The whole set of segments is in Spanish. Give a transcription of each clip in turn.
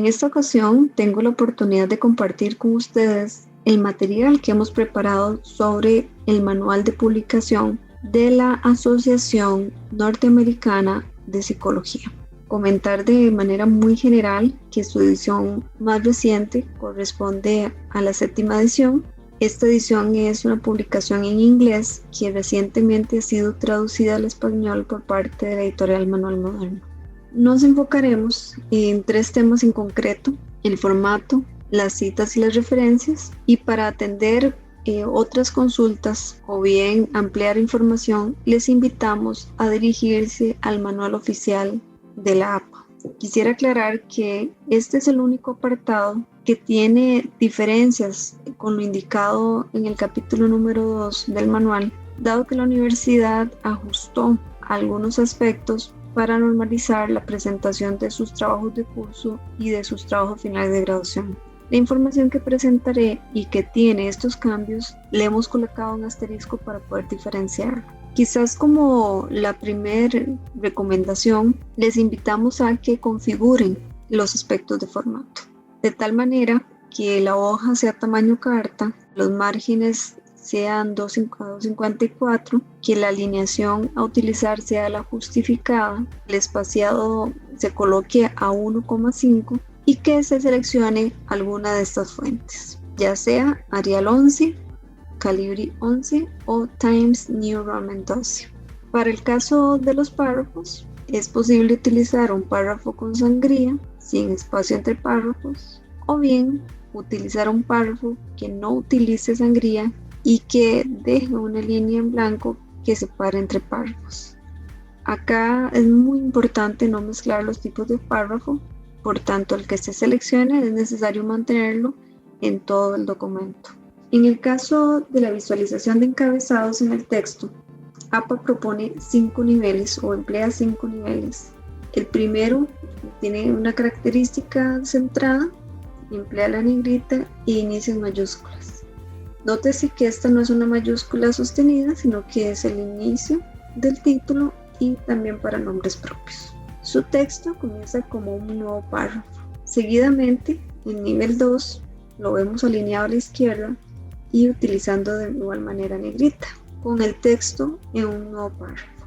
En esta ocasión tengo la oportunidad de compartir con ustedes el material que hemos preparado sobre el manual de publicación de la Asociación Norteamericana de Psicología. Comentar de manera muy general que su edición más reciente corresponde a la 7ª edición. Esta edición es una publicación en inglés que recientemente ha sido traducida al español por parte de la editorial Manual Moderno. Nos enfocaremos en 3 temas en concreto: el formato, las citas y las referencias, y para atender otras consultas o bien ampliar información, les invitamos a dirigirse al manual oficial de la APA. Quisiera aclarar que este es el único apartado que tiene diferencias con lo indicado en el capítulo número 2 del manual, dado que la universidad ajustó algunos aspectos para normalizar la presentación de sus trabajos de curso y de sus trabajos finales de graduación. La información que presentaré y que tiene estos cambios le hemos colocado un asterisco para poder diferenciarlo. Quizás como la primera recomendación, les invitamos a que configuren los aspectos de formato, de tal manera que la hoja sea tamaño carta, los márgenes sean 2:54, que la alineación a utilizar sea la justificada, el espaciado se coloque a 1,5 y que se seleccione alguna de estas fuentes, ya sea Arial 11, Calibri 11 o Times New Roman 12. Para el caso de los párrafos, es posible utilizar un párrafo con sangría, sin espacio entre párrafos, o bien utilizar un párrafo que no utilice sangría y que deje una línea en blanco que separe entre párrafos. Acá es muy importante no mezclar los tipos de párrafo, por tanto el que se seleccione es necesario mantenerlo en todo el documento. En el caso de la visualización de encabezados en el texto, APA propone 5 niveles o emplea 5 niveles. El primero tiene una característica centrada, emplea la negrita e inicia en mayúsculas. Nótese que esta no es una mayúscula sostenida, sino que es el inicio del título y también para nombres propios. Su texto comienza como un nuevo párrafo. Seguidamente, en nivel 2, lo vemos alineado a la izquierda y utilizando de igual manera negrita, con el texto en un nuevo párrafo.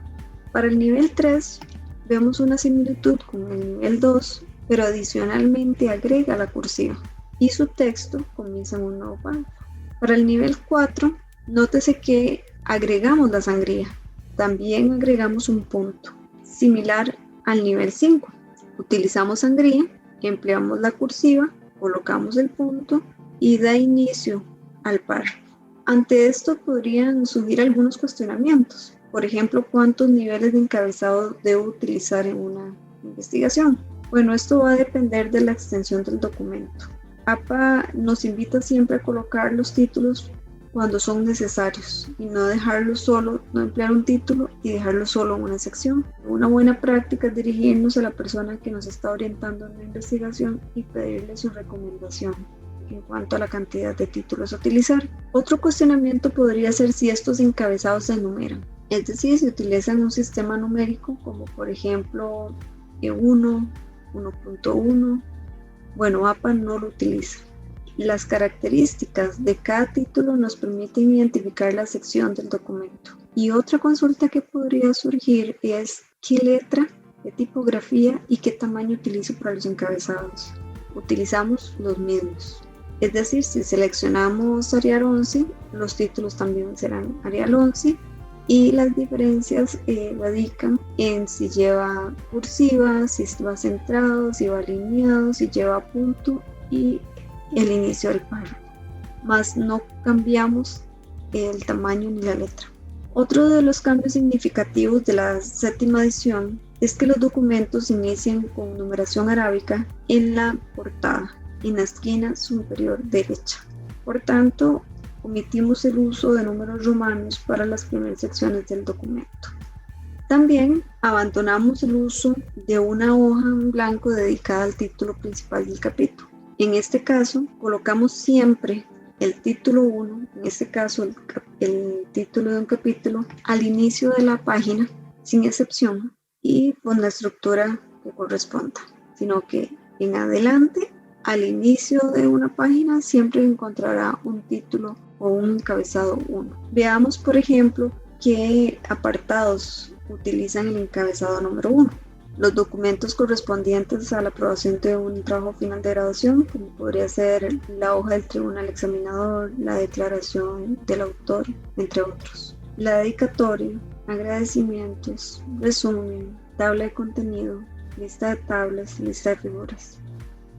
Para el nivel 3, vemos una similitud con el nivel 2, pero adicionalmente agrega la cursiva y su texto comienza en un nuevo párrafo. Para el nivel 4, nótese que agregamos la sangría, también agregamos un punto, similar al nivel 5. Utilizamos sangría, empleamos la cursiva, colocamos el punto y da inicio al párrafo. Ante esto podrían surgir algunos cuestionamientos. Por ejemplo, ¿cuántos niveles de encabezado debo utilizar en una investigación? Bueno, esto va a depender de la extensión del documento. APA nos invita siempre a colocar los títulos cuando son necesarios y no dejarlo solo, no emplear un título y dejarlo solo en una sección. Una buena práctica es dirigirnos a la persona que nos está orientando en la investigación y pedirle su recomendación en cuanto a la cantidad de títulos a utilizar. Otro cuestionamiento podría ser si estos encabezados se enumeran, es decir, si utilizan un sistema numérico como por ejemplo E1, 1.1. Bueno, APA no lo utiliza. Las características de cada título nos permiten identificar la sección del documento. Y otra consulta que podría surgir es qué letra, qué tipografía y qué tamaño utilizo para los encabezados. Utilizamos los mismos. Es decir, si seleccionamos Arial 11, los títulos también serán Arial 11 y las diferencias radican en si lleva cursiva, si va centrado, si va alineado, si lleva punto y el inicio del párrafo, más no cambiamos el tamaño ni la letra. Otro de los cambios significativos de la 7ª edición es que los documentos inician con numeración arábica en la portada, en la esquina superior derecha. Por tanto, omitimos el uso de números romanos para las primeras secciones del documento. También abandonamos el uso de una hoja en blanco dedicada al título principal del capítulo. En este caso, colocamos siempre el título 1, en este caso el título de un capítulo, al inicio de la página, sin excepción, y con la estructura que corresponda, sino que en adelante, al inicio de una página siempre encontrará un título o un encabezado 1. Veamos, por ejemplo, qué apartados utilizan el encabezado número 1. Los documentos correspondientes a la aprobación de un trabajo final de graduación, como podría ser la hoja del tribunal examinador, la declaración del autor, entre otros. La dedicatoria, agradecimientos, resumen, tabla de contenido, lista de tablas, lista de figuras.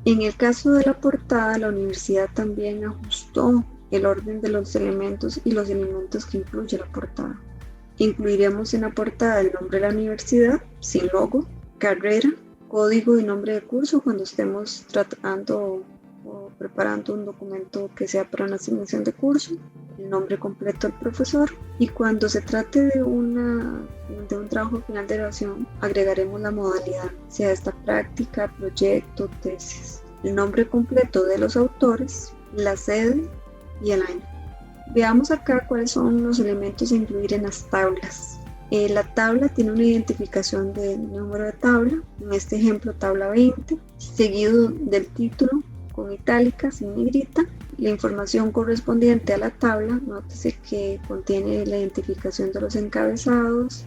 En el caso de la portada, la universidad también ajustó el orden de los elementos y los elementos que incluye la portada. Incluiremos en la portada el nombre de la universidad, sin logo, carrera, código y nombre de curso cuando estemos tratando o preparando un documento que sea para una asignación de curso, el nombre completo del profesor, y cuando se trate de un trabajo final de graduación agregaremos la modalidad, sea esta práctica, proyecto, tesis, el nombre completo de los autores, la sede y el año. Veamos acá cuáles son los elementos a incluir en las tablas. La tabla tiene una identificación de número de tabla, en este ejemplo tabla 20, seguido del título con itálicas en negrita, la información correspondiente a la tabla, nótese que contiene la identificación de los encabezados,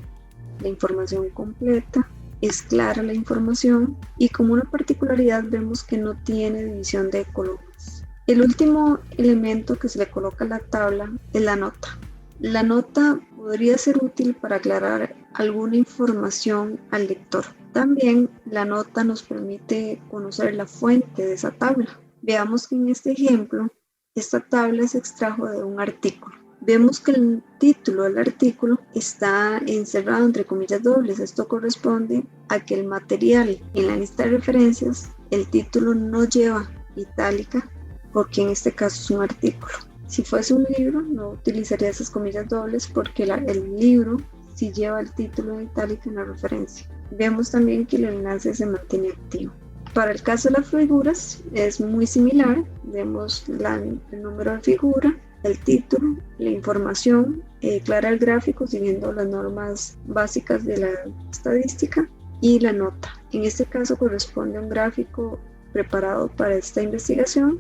la información completa, es clara la información y como una particularidad vemos que no tiene división de columnas. El último elemento que se le coloca a la tabla es la nota. La nota podría ser útil para aclarar alguna información al lector. También la nota nos permite conocer la fuente de esa tabla. Veamos que en este ejemplo, esta tabla se extrajo de un artículo. Vemos que el título del artículo está encerrado entre comillas dobles. Esto corresponde a que el material en la lista de referencias, el título no lleva itálica, porque en este caso es un artículo. Si fuese un libro, no utilizaría esas comillas dobles porque el libro sí lleva el título en itálica en la referencia. Vemos también que el enlace se mantiene activo. Para el caso de las figuras es muy similar. Vemos el número de figura, el título, la información, clara el gráfico siguiendo las normas básicas de la estadística y la nota. En este caso corresponde a un gráfico preparado para esta investigación.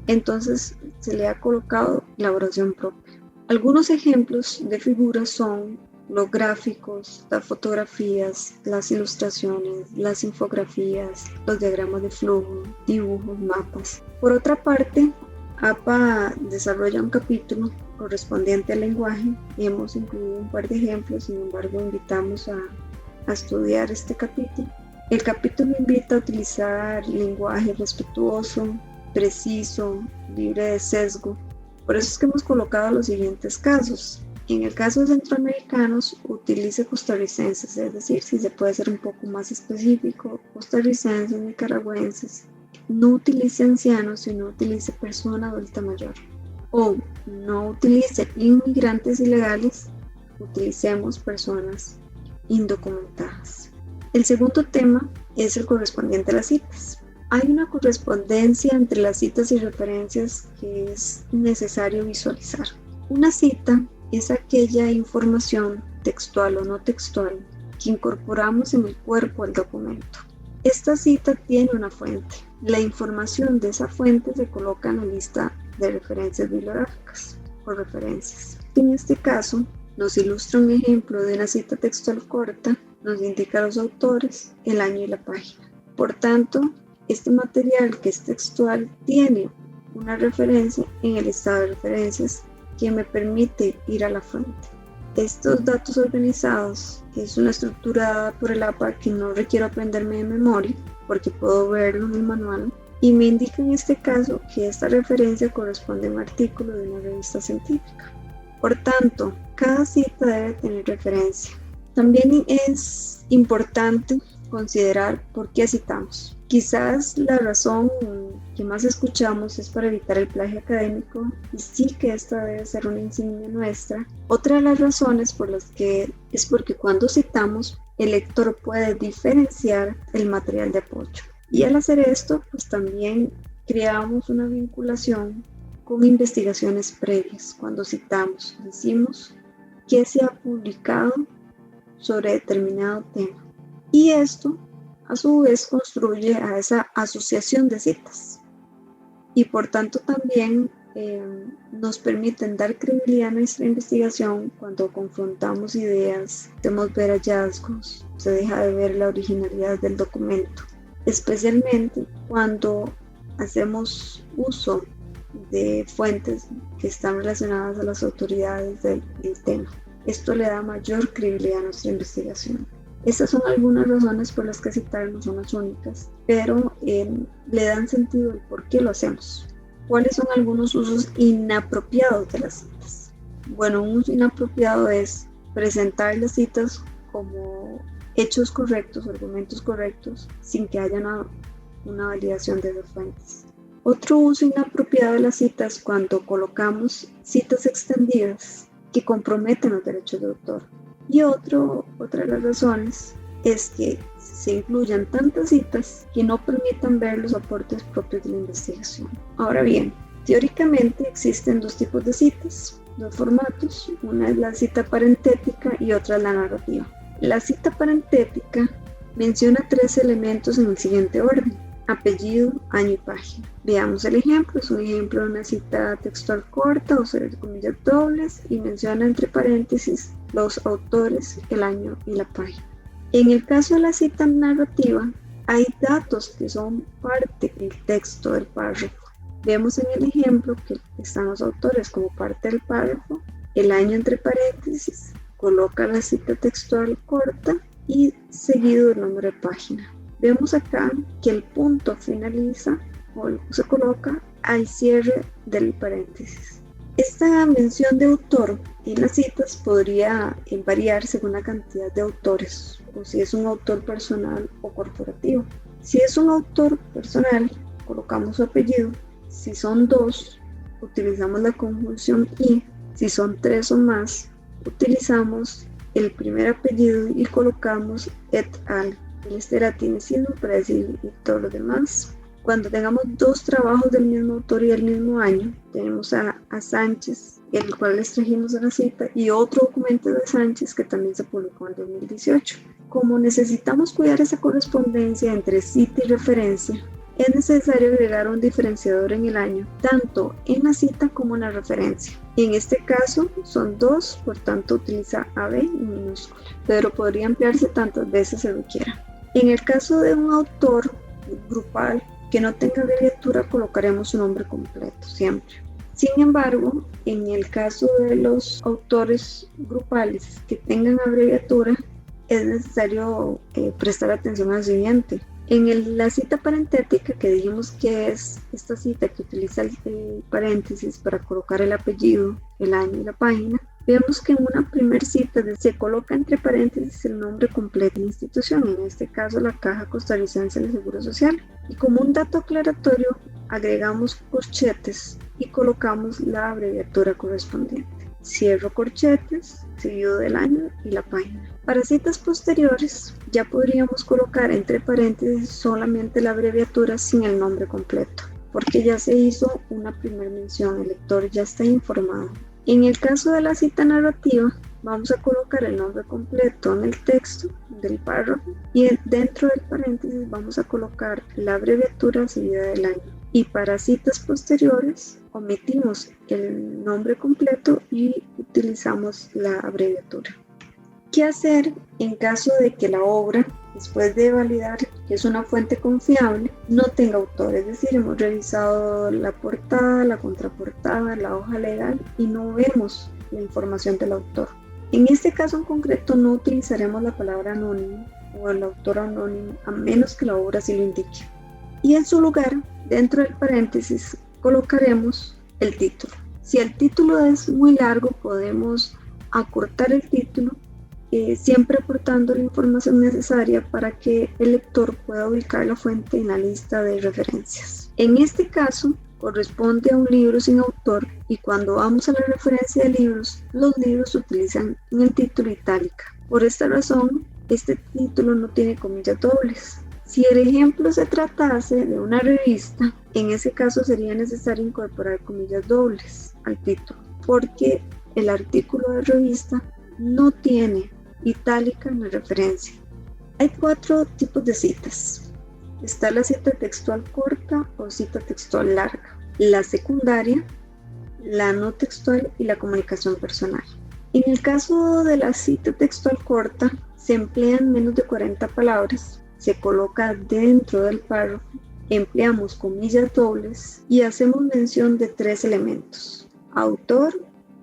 Entonces se le ha colocado elaboración propia. Algunos ejemplos de figuras son los gráficos, las fotografías, las ilustraciones, las infografías, los diagramas de flujo, dibujos, mapas. Por otra parte, APA desarrolla un capítulo correspondiente al lenguaje y hemos incluido un par de ejemplos, sin embargo invitamos a estudiar este capítulo. El capítulo invita a utilizar lenguaje respetuoso, preciso, libre de sesgo. Por eso es que hemos colocado los siguientes casos. En el caso de centroamericanos, utilice costarricenses, es decir, si se puede ser un poco más específico, costarricenses, nicaragüenses. No utilice ancianos, sino utilice persona adulta mayor. O no utilice inmigrantes ilegales, utilicemos personas indocumentadas. El segundo tema es el correspondiente a las citas. Hay una correspondencia entre las citas y referencias que es necesario visualizar. Una cita es aquella información textual o no textual que incorporamos en el cuerpo del documento. Esta cita tiene una fuente. La información de esa fuente se coloca en la lista de referencias bibliográficas o referencias. En este caso, nos ilustra un ejemplo de una cita textual corta, nos indica los autores, el año y la página. Por tanto, este material que es textual tiene una referencia en el listado de referencias que me permite ir a la fuente. Estos datos organizados es una estructura dada por el APA que no requiero aprenderme de memoria porque puedo verlo en el manual y me indica en este caso que esta referencia corresponde a un artículo de una revista científica. Por tanto, cada cita debe tener referencia. También es importante considerar por qué citamos. Quizás la razón que más escuchamos es para evitar el plagio académico y sí que esta debe ser una insignia nuestra. Otra de las razones por las que es porque cuando citamos el lector puede diferenciar el material de apoyo y al hacer esto pues también creamos una vinculación con investigaciones previas. Cuando citamos decimos que se ha publicado sobre determinado tema y esto a su vez construye a esa asociación de citas y por tanto también nos permiten dar credibilidad a nuestra investigación cuando confrontamos ideas, podemos ver hallazgos, se deja de ver la originalidad del documento, especialmente cuando hacemos uso de fuentes que están relacionadas a las autoridades del tema. Esto le da mayor credibilidad a nuestra investigación. Estas son algunas razones por las que citar no son las únicas, pero le dan sentido el por qué lo hacemos. ¿Cuáles son algunos usos inapropiados de las citas? Bueno, un uso inapropiado es presentar las citas como hechos correctos, argumentos correctos, sin que haya una validación de las fuentes. Otro uso inapropiado de las citas es cuando colocamos citas extendidas que comprometen los derechos de autor. Y otra de las razones es que se incluyan tantas citas que no permitan ver los aportes propios de la investigación. Ahora bien, teóricamente existen dos tipos de citas, dos formatos. Una es la cita parentética y otra es la narrativa. La cita parentética menciona 3 elementos en el siguiente orden: apellido, año y página. Veamos el ejemplo. Es un ejemplo de una cita textual corta o sobre comillas dobles y menciona entre paréntesis los autores, el año y la página. En el caso de la cita narrativa, hay datos que son parte del texto del párrafo. Vemos en el ejemplo que están los autores como parte del párrafo, el año entre paréntesis, coloca la cita textual corta y seguido del nombre de página. Vemos acá que el punto finaliza o se coloca al cierre del paréntesis. Esta mención de autor en las citas podría variar según la cantidad de autores o si es un autor personal o corporativo. Si es un autor personal, colocamos su apellido. Si son 2, utilizamos la conjunción y. Si son 3 o más, utilizamos el primer apellido y colocamos et al. El latinicidio para decir y todo lo demás. Cuando tengamos 2 trabajos del mismo autor y del mismo año, tenemos a Sánchez, el cual les trajimos a la cita, y otro documento de Sánchez que también se publicó en 2018. Como necesitamos cuidar esa correspondencia entre cita y referencia, es necesario agregar un diferenciador en el año, tanto en la cita como en la referencia. En este caso son 2, por tanto utiliza AB en minúscula, pero podría ampliarse tantas veces se requiera. En el caso de un autor grupal que no tenga abreviatura, colocaremos su nombre completo siempre. Sin embargo, en el caso de los autores grupales que tengan abreviatura, es necesario prestar atención al siguiente. En la cita parentética, que dijimos que es esta cita que utiliza el paréntesis para colocar el apellido, el año y la página, vemos que en una primera cita se coloca entre paréntesis el nombre completo de la institución, en este caso la Caja Costarricense del Seguro Social. Y como un dato aclaratorio, agregamos corchetes y colocamos la abreviatura correspondiente. Cierro corchetes, seguido del año y la página. Para citas posteriores, ya podríamos colocar entre paréntesis solamente la abreviatura sin el nombre completo, porque ya se hizo una primera mención, el lector ya está informado. En el caso de la cita narrativa, vamos a colocar el nombre completo en el texto del párrafo y dentro del paréntesis vamos a colocar la abreviatura seguida del año. Y para citas posteriores, omitimos el nombre completo y utilizamos la abreviatura. ¿Qué hacer en caso de que la obra, después de validar que es una fuente confiable, no tenga autor? Es decir, hemos revisado la portada, la contraportada, la hoja legal y no vemos la información del autor. En este caso en concreto no utilizaremos la palabra anónimo o el autor anónimo a menos que la obra sí lo indique. Y en su lugar, dentro del paréntesis, colocaremos el título. Si el título es muy largo, podemos acortar el título, siempre aportando la información necesaria para que el lector pueda ubicar la fuente en la lista de referencias. En este caso, corresponde a un libro sin autor y cuando vamos a la referencia de libros, los libros utilizan en el título itálica. Por esta razón, este título no tiene comillas dobles. Si el ejemplo se tratase de una revista, en ese caso sería necesario incorporar comillas dobles al título, porque el artículo de revista no tiene itálica en la referencia. Hay 4 tipos de citas. Está la cita textual corta o cita textual larga, la secundaria, la no textual y la comunicación personal. En el caso de la cita textual corta, se emplean menos de 40 palabras, se coloca dentro del párrafo, empleamos comillas dobles y hacemos mención de 3 elementos: autor,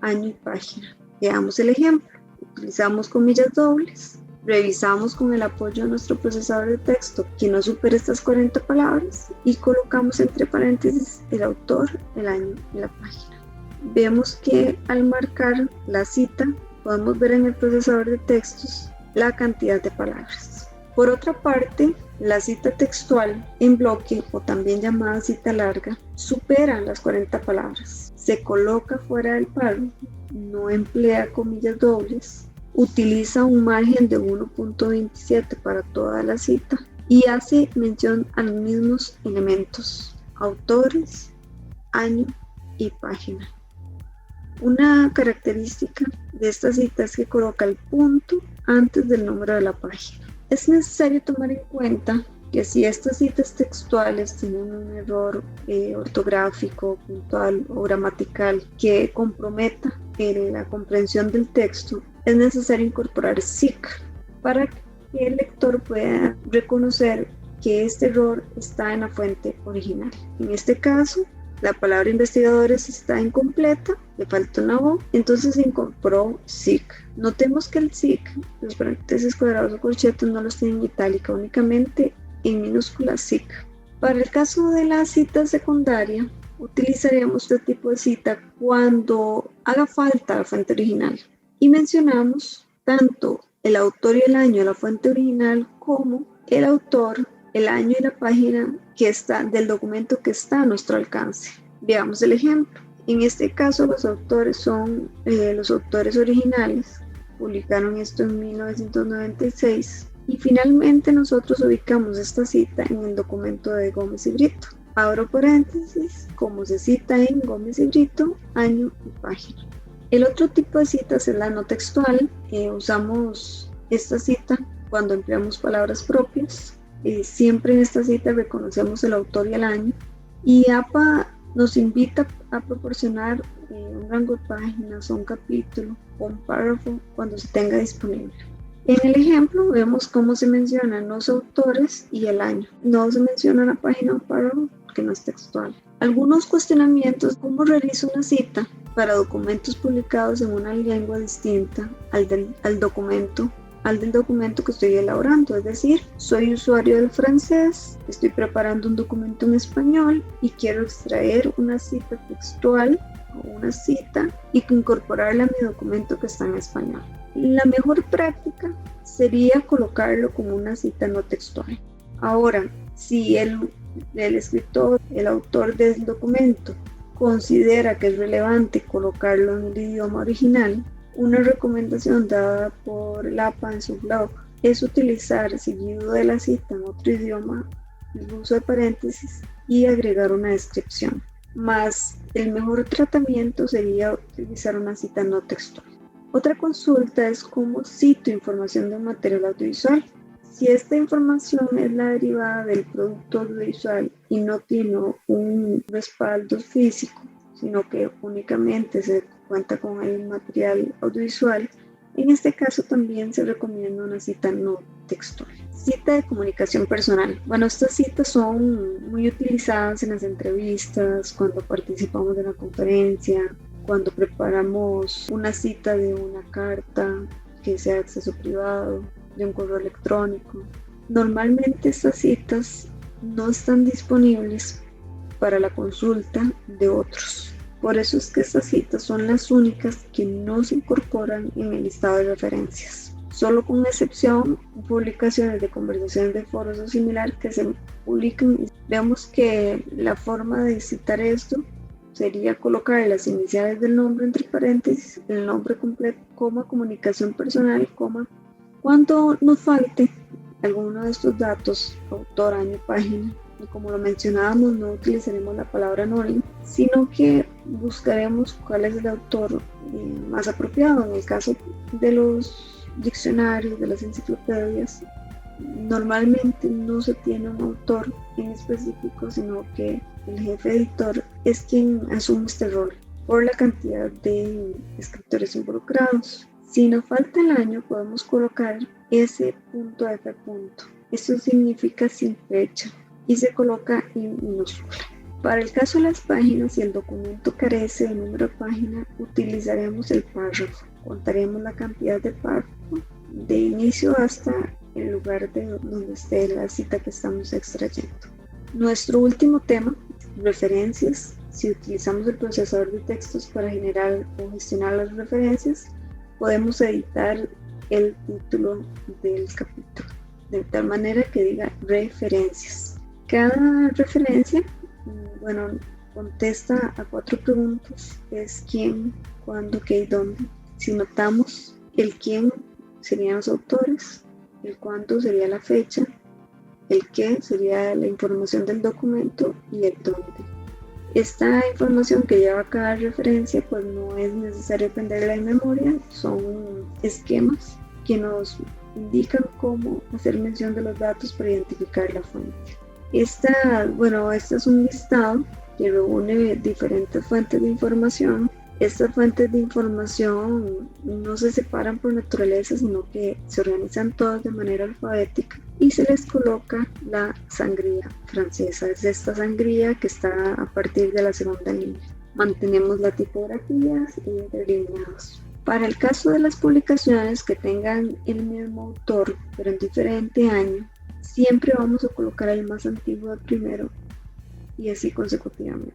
año y página. Veamos el ejemplo. Utilizamos comillas dobles, revisamos con el apoyo de nuestro procesador de texto que no supere estas 40 palabras y colocamos entre paréntesis el autor, el año y la página. Vemos que al marcar la cita podemos ver en el procesador de textos la cantidad de palabras. Por otra parte, la cita textual en bloque, o también llamada cita larga, supera las 40 palabras. Se coloca fuera del párrafo, no emplea comillas dobles, utiliza un margen de 1.27 para toda la cita y hace mención a los mismos elementos: autores, año y página. Una característica de esta cita es que coloca el punto antes del número de la página. Es necesario tomar en cuenta que si estas citas textuales tienen un error ortográfico, puntual o gramatical que comprometa la comprensión del texto, es necesario incorporar SIC para que el lector pueda reconocer que este error está en la fuente original. En este caso, la palabra investigadores está incompleta, le falta una O, entonces se incorporó SIC. Notemos que el SIC, los paréntesis cuadrados o corchetes, no los tiene en itálica, únicamente en minúscula SIC. Para el caso de la cita secundaria, utilizaremos este tipo de cita cuando haga falta la fuente original y mencionamos tanto el autor y el año de la fuente original como el autor, el año y la página que está del documento que está a nuestro alcance. Veamos el ejemplo. En este caso, los autores son los autores originales. Publicaron esto en 1996 y finalmente nosotros ubicamos esta cita en el documento de Gómez y Brito. Abro paréntesis, como se cita en Gómez y Brito, año y página. El otro tipo de citas es la no textual. Usamos esta cita cuando empleamos palabras propias. Siempre en esta cita reconocemos el autor y el año, y APA nos invita a proporcionar un rango de páginas o un capítulo o un párrafo cuando se tenga disponible. En el ejemplo vemos cómo se mencionan los autores y el año. No se menciona la página o párrafo porque no es textual. Algunos cuestionamientos: ¿cómo realizo una cita para documentos publicados en una lengua distinta al del documento que estoy elaborando? Es decir, soy usuario del francés, estoy preparando un documento en español y quiero extraer una cita textual o una cita y incorporarla a mi documento que está en español. La mejor práctica sería colocarlo como una cita no textual. Ahora, si el escritor, el autor del documento, considera que es relevante colocarlo en el idioma original, una recomendación dada por el APA en su blog es utilizar, seguido de la cita en otro idioma, el uso de paréntesis y agregar una descripción. Más el mejor tratamiento sería utilizar una cita no textual. Otra consulta es cómo cito información de un material audiovisual. Si esta información es la derivada del producto audiovisual y no tiene un respaldo físico, sino que únicamente se cuenta con el material audiovisual, en este caso también se recomienda una cita no textual. Cita de comunicación personal. Bueno, estas citas son muy utilizadas en las entrevistas, cuando participamos de una conferencia, cuando preparamos una cita de una carta que sea de acceso privado, de un correo electrónico. Normalmente estas citas no están disponibles para la consulta de otros. Por eso es que estas citas son las únicas que no se incorporan en el listado de referencias. Solo con excepción publicaciones de conversaciones de foros o similar que se publican. Vemos que la forma de citar esto sería colocar las iniciales del nombre entre paréntesis, el nombre completo, coma, comunicación personal, coma. Cuando nos falte alguno de estos datos, autor, año, página, y como lo mencionábamos, no utilizaremos la palabra anónimo, sino que buscaremos cuál es el autor más apropiado. En el caso de los diccionarios, de las enciclopedias, Normalmente no se tiene un autor en específico, sino que el jefe editor es quien asume este rol por la cantidad de escritores involucrados. Si nos falta el año, podemos colocar S.F. Esto significa sin fecha y se coloca en minúscula. Para el caso de las páginas, si el documento carece de número de página, utilizaremos el párrafo. Contaremos la cantidad de párrafo de inicio hasta el lugar de donde esté la cita que estamos extrayendo. Nuestro último tema, referencias. Si utilizamos el procesador de textos para generar o gestionar las referencias, podemos editar el título del capítulo de tal manera que diga referencias. Cada referencia, contesta a 4 preguntas: es quién, cuándo, qué y dónde. Si notamos, el quién serían los autores, el cuándo sería la fecha, el qué sería la información del documento y el dónde. Esta información que lleva cada referencia pues no es necesario aprenderla de memoria, son esquemas que nos indican cómo hacer mención de los datos para identificar la fuente. Este es un listado que reúne diferentes fuentes de información. Estas fuentes de información no se separan por naturaleza, sino que se organizan todas de manera alfabética y se les coloca la sangría francesa. Es esta sangría que está a partir de la segunda línea. Mantenemos las tipografías y delineados. Para el caso de las publicaciones que tengan el mismo autor, pero en diferente año, siempre vamos a colocar el más antiguo al primero y así consecutivamente.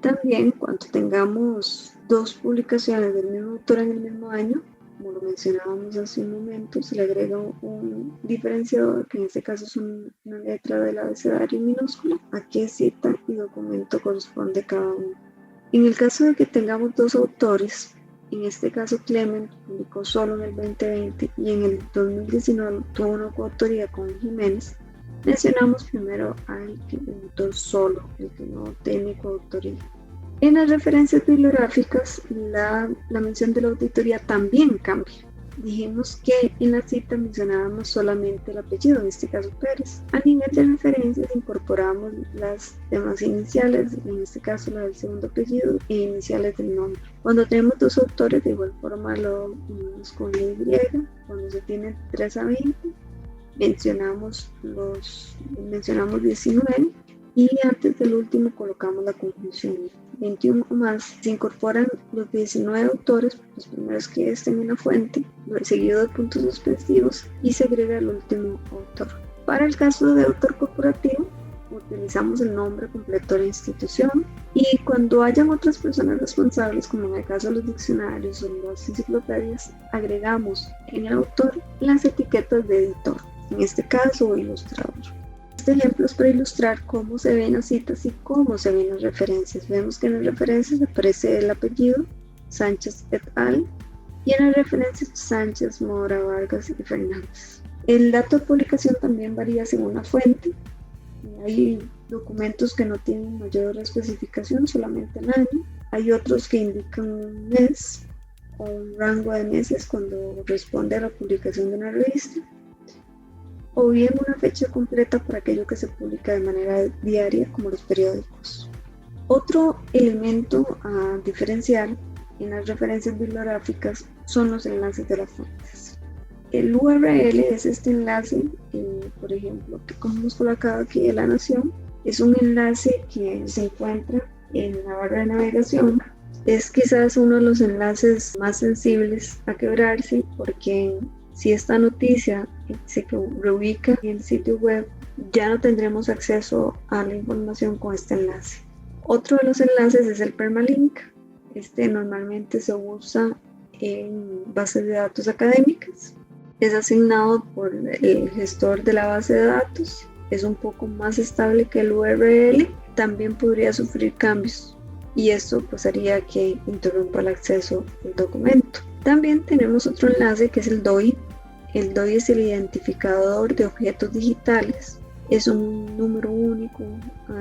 También cuando tengamos 2 publicaciones del mismo autor en el mismo año, como lo mencionábamos hace un momento, se le agrega un diferenciador, que en este caso es una letra del abecedario minúscula, a qué cita y documento corresponde cada uno. En el caso de que tengamos 2 autores, en este caso Clement publicó solo en el 2020 y en el 2019 tuvo una coautoría con Jiménez, mencionamos primero al autor solo, el que no tiene coautoría. En las referencias bibliográficas, la mención de la auditoría también cambia. Dijimos que en la cita mencionábamos solamente el apellido, en este caso Pérez. A nivel de referencias incorporamos las demás iniciales, en este caso la del segundo apellido e iniciales del nombre. Cuando tenemos 2 autores, de igual forma lo unimos con la Y. Cuando se tienen 3 a 20, mencionamos 19 y antes del último colocamos la conclusión. 21 o más, se incorporan los 19 autores, los primeros que estén en la fuente, seguido de puntos suspensivos, y se agrega el último autor. Para el caso de autor corporativo, utilizamos el nombre completo de la institución, y cuando hayan otras personas responsables, como en el caso de los diccionarios o las enciclopedias, agregamos en el autor las etiquetas de editor, en este caso o ilustrador. Este ejemplo es para ilustrar cómo se ven las citas y cómo se ven las referencias. Vemos que en las referencias aparece el apellido, Sánchez et al, y en las referencias Sánchez, Mora, Vargas y Fernández. El dato de publicación también varía según la fuente. Hay documentos que no tienen mayor especificación, solamente el año. Hay otros que indican un mes o un rango de meses cuando corresponde a la publicación de una revista, o bien una fecha completa para aquello que se publica de manera diaria, como los periódicos. Otro elemento a diferenciar en las referencias bibliográficas son los enlaces de las fuentes. El URL es este enlace, por ejemplo, que como hemos colocado aquí de La Nación, es un enlace que se encuentra en la barra de navegación. Es quizás uno de los enlaces más sensibles a quebrarse, porque si esta noticia se reubica en el sitio web, ya no tendremos acceso a la información con este enlace. Otro de los enlaces es el permalink. Este normalmente se usa en bases de datos académicas. Es asignado por el gestor de la base de datos. Es un poco más estable que el URL. También podría sufrir cambios y esto pues haría que interrumpa el acceso al documento. También tenemos otro enlace que es el DOI. El DOI es el identificador de objetos digitales. Es un número único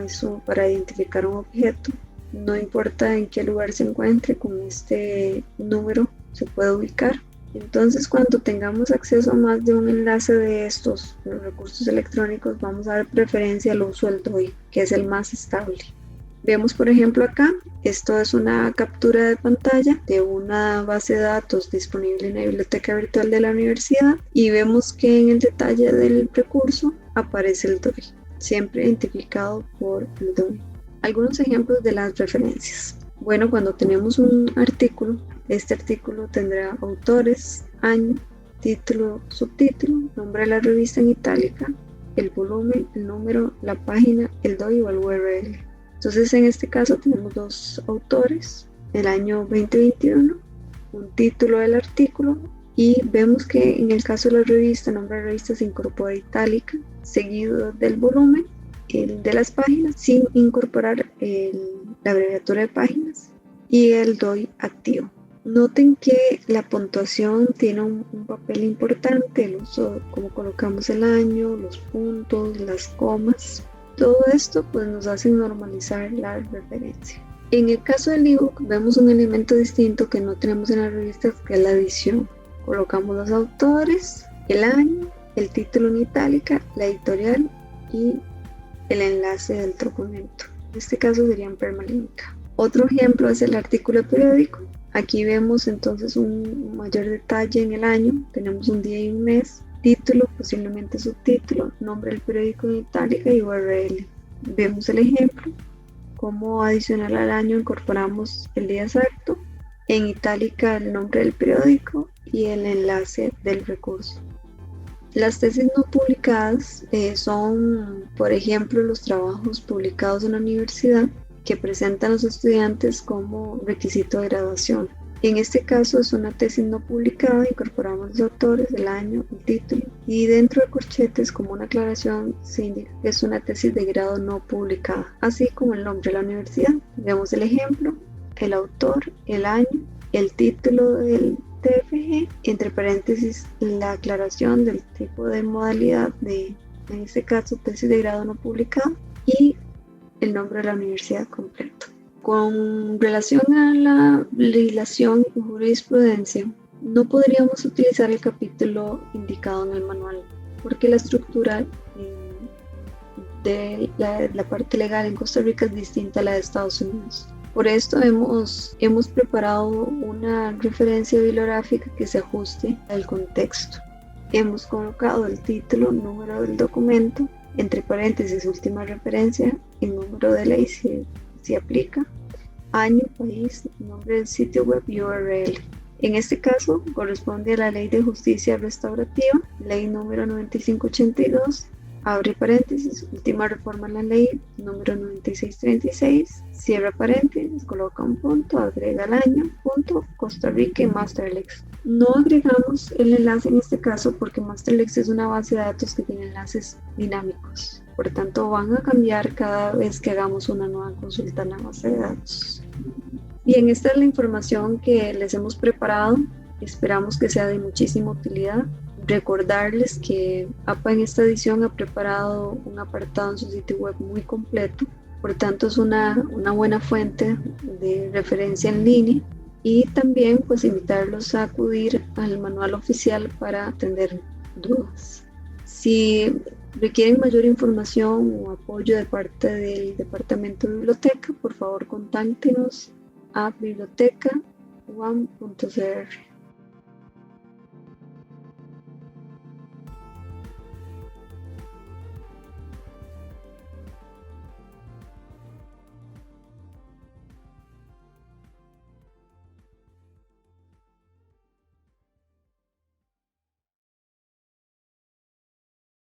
eso para identificar un objeto. No importa en qué lugar se encuentre, con este número se puede ubicar. Entonces, cuando tengamos acceso a más de un enlace de estos, los recursos electrónicos, vamos a dar preferencia al uso del DOI, que es el más estable. Vemos, por ejemplo, acá, esto es una captura de pantalla de una base de datos disponible en la biblioteca virtual de la universidad y vemos que en el detalle del recurso aparece el DOI, siempre identificado por el DOI. Algunos ejemplos de las referencias. Bueno, cuando tenemos un artículo, este artículo tendrá autores, año, título, subtítulo, nombre de la revista en itálica, el volumen, el número, la página, el DOI o el URL. Entonces, en este caso tenemos dos autores, el año 2021, un título del artículo y vemos que en el caso de la revista, el nombre de la revista se incorpora itálica, seguido del volumen, el de las páginas, sin incorporar la abreviatura de páginas y el DOI activo. Noten que la puntuación tiene un papel importante, el uso, cómo colocamos el año, los puntos, las comas. Todo esto pues nos hace normalizar la referencia. En el caso del ebook vemos un elemento distinto que no tenemos en las revistas, que es la edición. Colocamos los autores, el año, el título en itálica, la editorial y el enlace del documento. En este caso serían permalink. Otro ejemplo es el artículo periódico. Aquí vemos entonces un mayor detalle en el año, tenemos un día y un mes, título, posiblemente subtítulo, nombre del periódico en itálica y URL. Vemos el ejemplo, cómo adicional al año incorporamos el día exacto, en itálica el nombre del periódico y el enlace del recurso. Las tesis no publicadas son, por ejemplo, los trabajos publicados en la universidad que presentan los estudiantes como requisito de graduación. En este caso es una tesis no publicada, incorporamos los autores, el año, el título y dentro de corchetes como una aclaración se indica que es una tesis de grado no publicada, así como el nombre de la universidad. Vemos el ejemplo, el autor, el año, el título del TFG, entre paréntesis la aclaración del tipo de modalidad de, en este caso, tesis de grado no publicada y el nombre de la universidad completo. Con relación a la legislación y jurisprudencia, no podríamos utilizar el capítulo indicado en el manual, porque la estructura de la parte legal en Costa Rica es distinta a la de Estados Unidos. Por esto hemos preparado una referencia bibliográfica que se ajuste al contexto. Hemos colocado el título, número del documento, entre paréntesis última referencia, el número de ley si aplica, año, país, nombre del sitio web y URL. En este caso corresponde a la Ley de Justicia Restaurativa, ley número 9582, abre paréntesis, última reforma a la ley número 9636, cierra paréntesis, coloca un punto, agrega el año, punto, Costa Rica y Masterlex. No agregamos el enlace en este caso porque Masterlex es una base de datos que tiene enlaces dinámicos. Por tanto, van a cambiar cada vez que hagamos una nueva consulta en la base de datos. Bien, esta es la información que les hemos preparado. Esperamos que sea de muchísima utilidad. Recordarles que APA en esta edición ha preparado un apartado en su sitio web muy completo. Por tanto, es una buena fuente de referencia en línea. Y también pues invitarlos a acudir al manual oficial para atender dudas. Si requieren mayor información o apoyo de parte del Departamento de Biblioteca, por favor contáctenos a biblioteca.uam.cr.